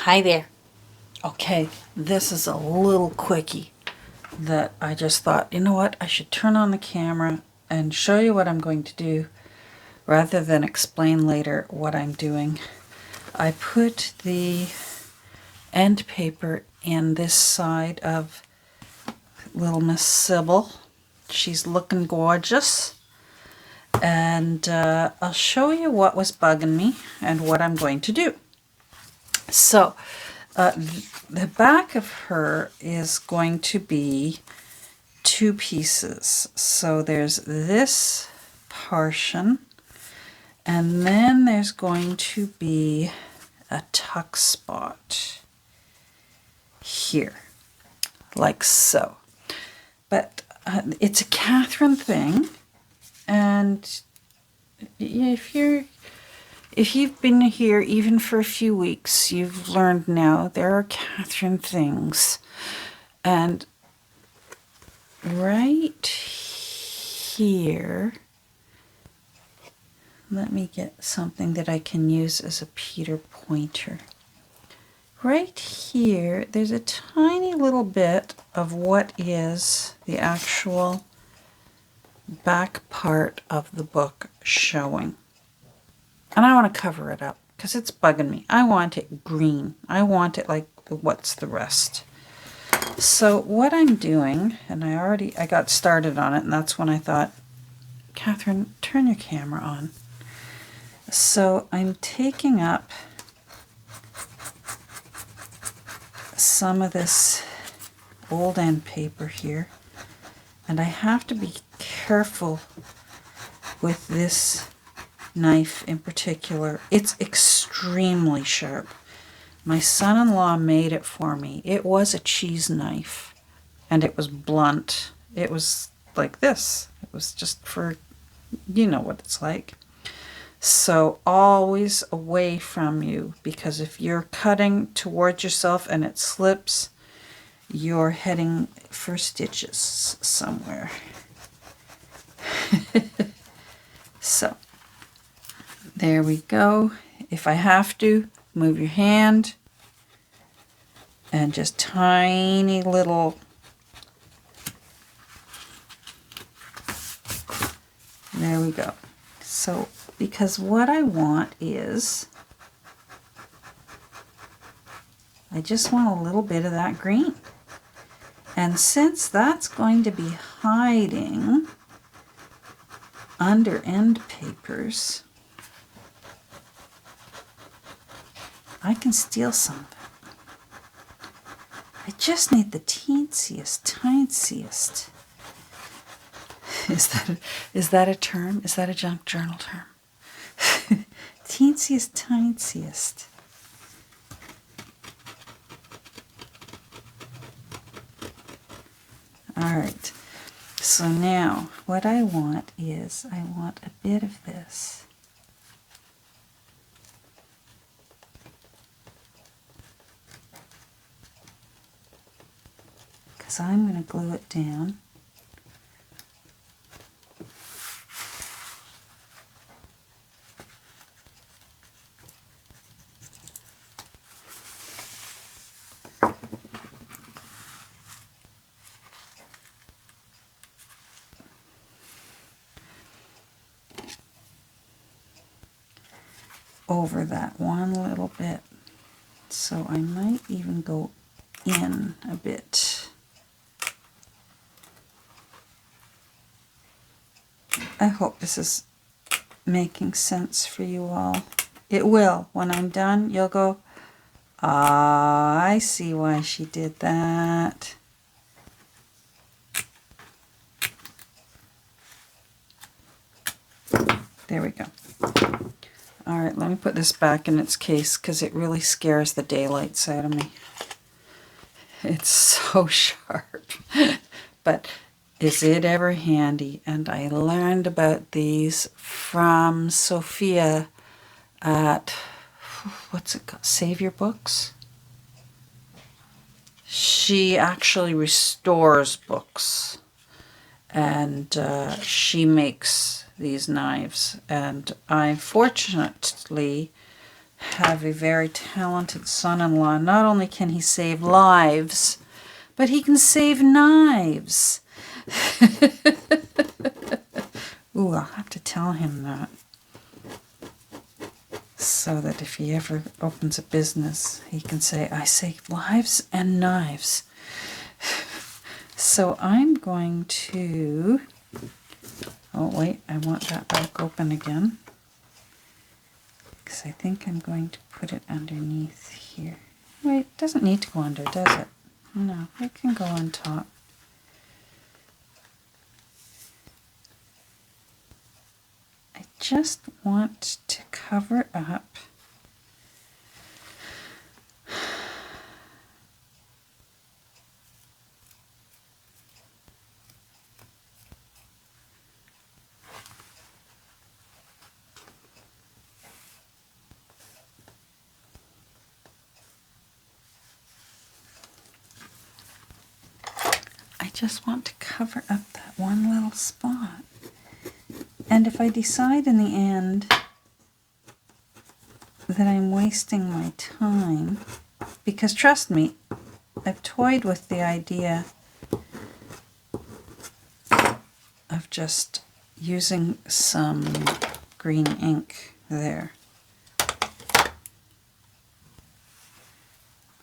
Hi there. Okay, this is a little quickie that I just thought, you know what, I should turn on the camera and show you what I'm going to do rather than explain later what I'm doing. I put the end paper in this side of little Miss Sybil. She's looking gorgeous. And I'll show you what was bugging me and what I'm going to do. So, the back of her is going to be two pieces. So there's this portion, and then there's going to be a tuck spot here, like so. But it's a Catherine thing, and if you've been here even for a few weeks, you've learned now there are Catherine things. And right here, let me get something that I can use as a Peter pointer. Right here, there's a tiny little bit of what is the actual back part of the book showing. And I want to cover it up because it's bugging me. I want it green. I want it like what's the rest. So what I'm doing, and I got started on it, and that's when I thought, Catherine, turn your camera on. So I'm taking up some of this old end paper here, and I have to be careful with this knife in particular. It's extremely sharp. My son-in-law made it for me. It was a cheese knife, and it was blunt. It was like this. It was just for, you know what it's like. So always away from you, because if you're cutting towards yourself and it slips, you're heading for stitches somewhere. So there we go. If I have to, move your hand and just tiny little, there we go. So, because what I want is, I just want a little bit of that green. And since that's going to be hiding under end papers, I can steal some of it. I just need the teensiest, tiniest. Is that a term? Is that a junk journal term? Teensiest, tiniest. All right. So now what I want is I want a bit of this. Because I'm going to glue it down. Over that one little bit. So I might even go in a bit. I hope this is making sense for you all. It will. When I'm done, you'll go, ah, I see why she did that. There we go. All right, let me put this back in its case because it really scares the daylights out of me. It's so sharp. But is it ever handy? And I learned about these from Sophia at, what's it called? Save Your Books? She actually restores books. And she makes these knives, and I fortunately have a very talented son-in-law. Not only can he save lives, but he can save knives. Ooh, I'll have to tell him that. So that if he ever opens a business, he can say, I save lives and knives. So I'm going to... Oh, wait, I want that back open again. Because I think I'm going to put it underneath here. Wait, it doesn't need to go under, does it? No, it can go on top. I just want to cover up just want to cover up that one little spot. And if I decide in the end that I'm wasting my time, because trust me, I've toyed with the idea of just using some green ink there.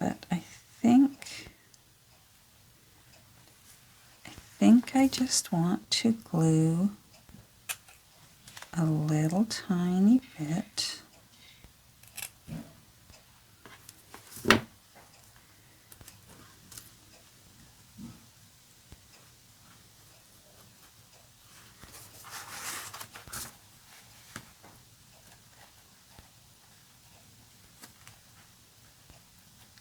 But I think I just want to glue a little tiny bit.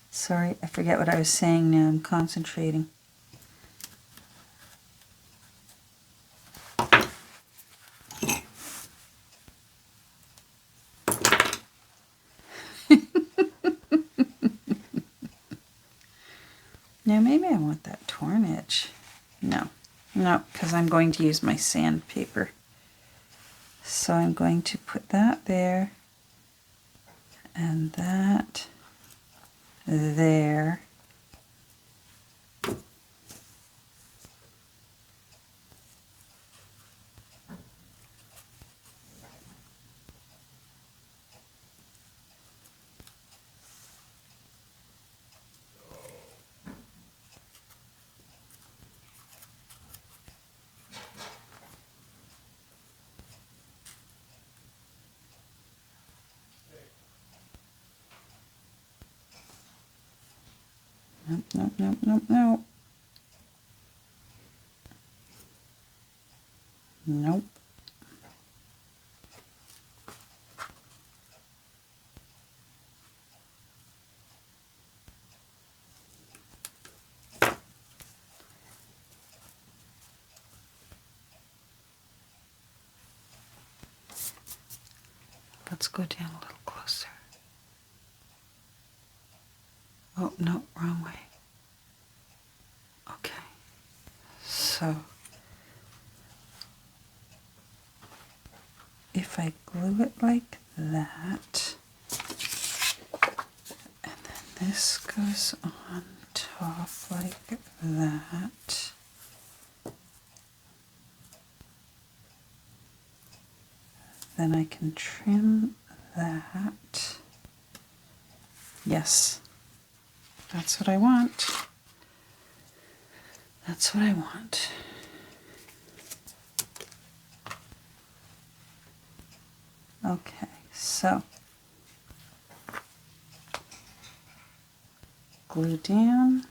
Sorry, I forget what I was saying now. I'm concentrating. Now maybe I want that torn edge. No, because I'm going to use my sandpaper. So I'm going to put that there and that there. Nope. Nope. Let's go down a little closer. Oh, no, wrong way. Okay. So, if I glue it like that, and then this goes on top like that, then I can trim that. Yes, that's what I want. That's what I want. Okay, so glue down.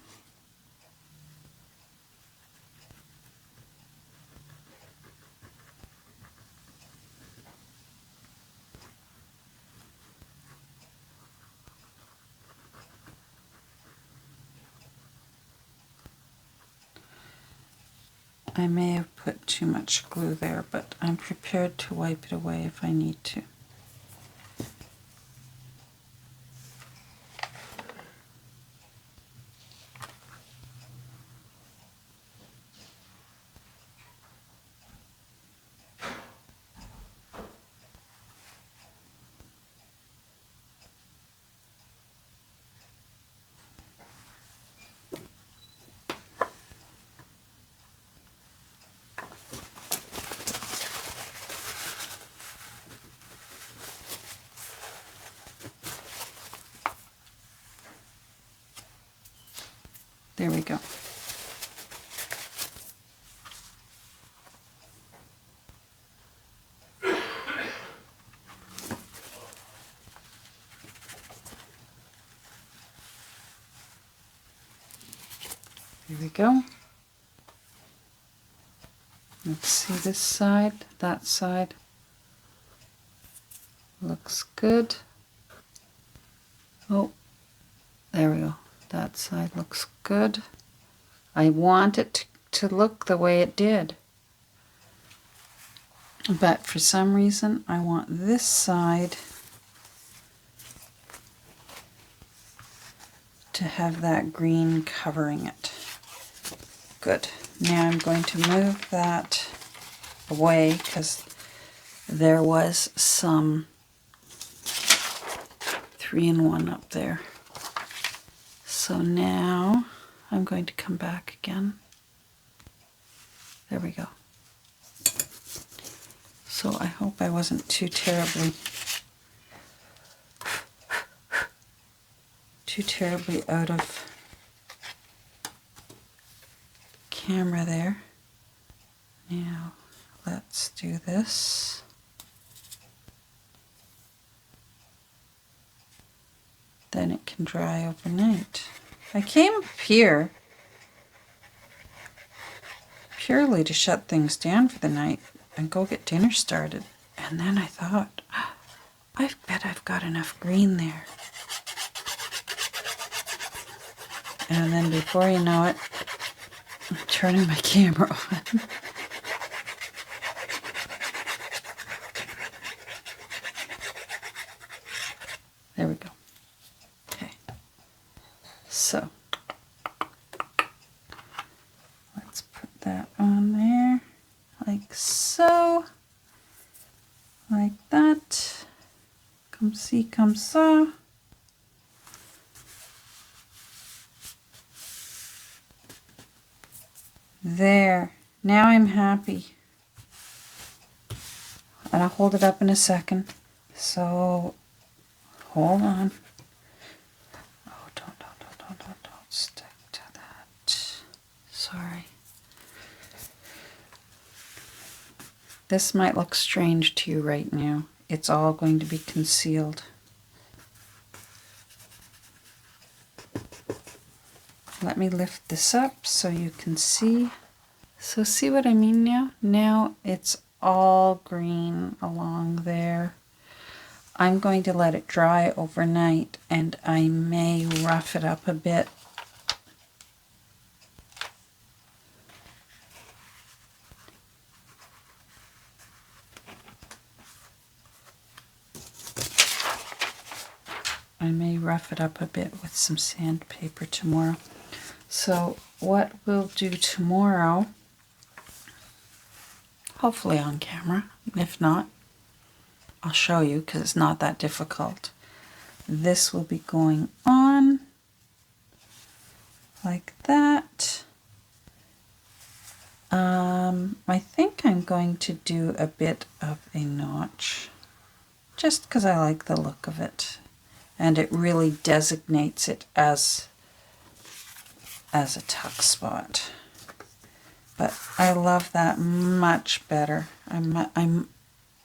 I may have put too much glue there, but I'm prepared to wipe it away if I need to. There we go. Here we go. Let's see this side, that side. Looks good. Oh, there we go. That side looks good. I want it to look the way it did. But for some reason, I want this side to have that green covering it. Good. Now I'm going to move that away because there was some 3-in-1 up there. So now I'm going to come back again. There we go. So I hope I wasn't too terribly out of camera there. Now let's do this. Then it can dry overnight. I came up here purely to shut things down for the night and go get dinner started. And then I thought, I bet I've got enough green there. And then before you know it, I'm turning my camera on. There we go. Okay. So, let's put that on there, like so. Like that. Comme ci, comme ça. There. Now I'm happy. And I'll hold it up in a second. So, hold on. Oh, don't stick to that. Sorry. This might look strange to you right now. It's all going to be concealed. Let me lift this up so you can see. So see what I mean now? Now it's all green along there. I'm going to let it dry overnight and I may rough it up a bit. I may rough it up a bit with some sandpaper tomorrow. So what we'll do tomorrow, hopefully on camera, if not, I'll show you because it's not that difficult. This will be going on like that. I think I'm going to do a bit of a notch just because I like the look of it. And it really designates it as a tuck spot. But I love that much better. I'm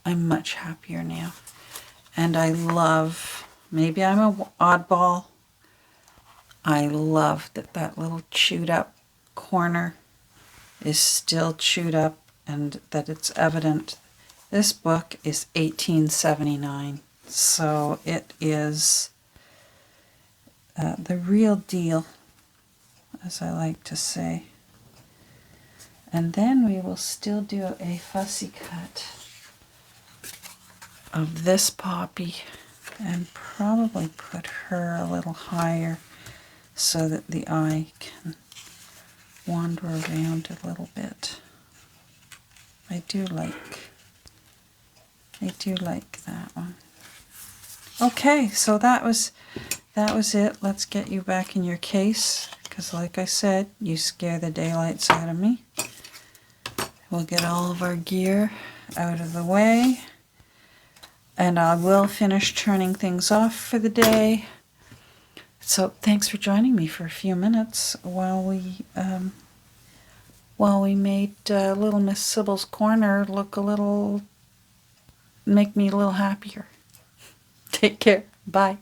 much happier now. And I love, maybe I'm an oddball, I love that that little chewed up corner is still chewed up and that it's evident. This book is 1879. So it is the real deal, as I like to say. And then we will still do a fussy cut of this poppy and probably put her a little higher so that the eye can wander around a little bit. I do like that one. Okay, so that was it. Let's get you back in your case, because like I said, you scare the daylights out of me. We'll get all of our gear out of the way, and I will finish turning things off for the day. So thanks for joining me for a few minutes while we made little Miss Sybil's corner make me a little happier. Take care. Bye.